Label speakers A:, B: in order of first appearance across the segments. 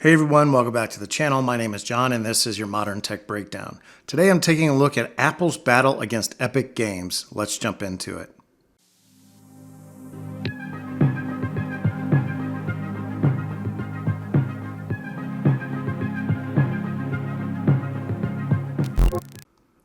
A: Hey everyone, welcome back to the channel. My name is John and this is your Modern Tech Breakdown. Today I'm taking a look at Apple's battle against Epic Games. Let's jump into it.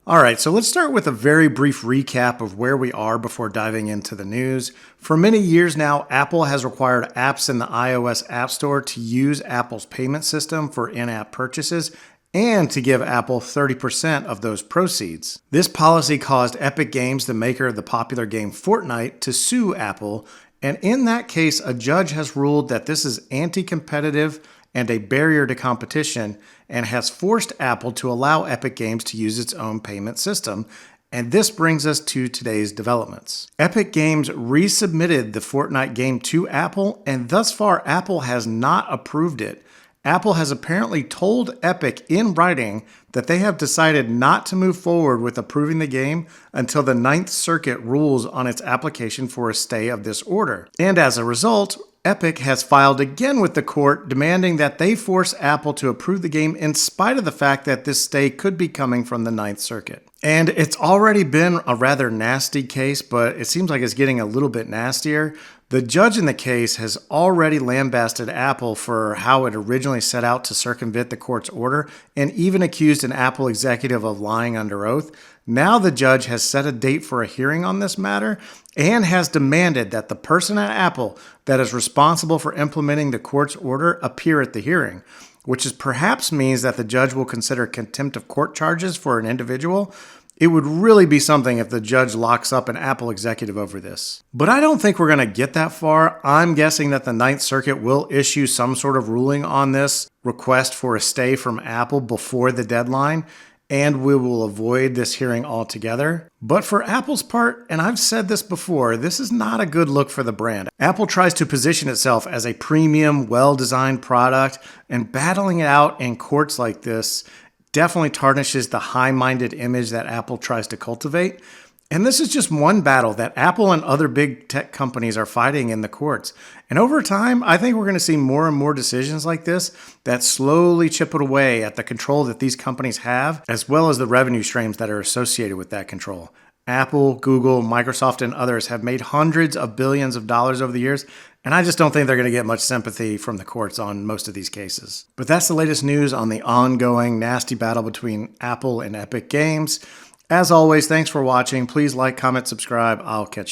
A: Alright, so let's start with a very brief recap of where we are before diving into the news. For many years now, Apple has required apps in the iOS App Store to use Apple's payment system for in-app purchases and to give Apple 30% of those proceeds. This policy caused Epic Games, the maker of the popular game Fortnite, to sue Apple, and in that case, a judge has ruled that this is anti-competitive and a barrier to competition, and has forced Apple to allow Epic Games to use its own payment system. And this brings us to today's developments. Epic Games resubmitted the Fortnite game to Apple, and thus far Apple has not approved it. Apple has apparently told Epic in writing that they have decided not to move forward with approving the game until the Ninth Circuit rules on its application for a stay of this order. And as a result, Epic has filed again with the court demanding that they force Apple to approve the game in spite of the fact that this stay could be coming from the Ninth Circuit. And it's already been a rather nasty case, but it seems like it's getting a little bit nastier. The judge in the case has already lambasted Apple for how it originally set out to circumvent the court's order and even accused an Apple executive of lying under oath. Now the judge has set a date for a hearing on this matter and has demanded that the person at Apple that is responsible for implementing the court's order appear at the hearing, which perhaps means that the judge will consider contempt of court charges for an individual. It would really be something if the judge locks up an Apple executive over this. But I don't think we're going to get that far. I'm guessing that the Ninth Circuit will issue some sort of ruling on this request for a stay from Apple before the deadline, and we will avoid this hearing altogether. But for Apple's part, and I've said this before, this is not a good look for the brand. Apple tries to position itself as a premium, well-designed product, and battling it out in courts like this definitely tarnishes the high-minded image that Apple tries to cultivate. And this is just one battle that Apple and other big tech companies are fighting in the courts. And over time, I think we're going to see more and more decisions like this that slowly chip away at the control that these companies have, as well as the revenue streams that are associated with that control. Apple, Google, Microsoft, and others have made hundreds of billions of dollars over the years, and I just don't think they're going to get much sympathy from the courts on most of these cases. But that's the latest news on the ongoing nasty battle between Apple and Epic Games. As always, thanks for watching. Please like, comment, subscribe. I'll catch you.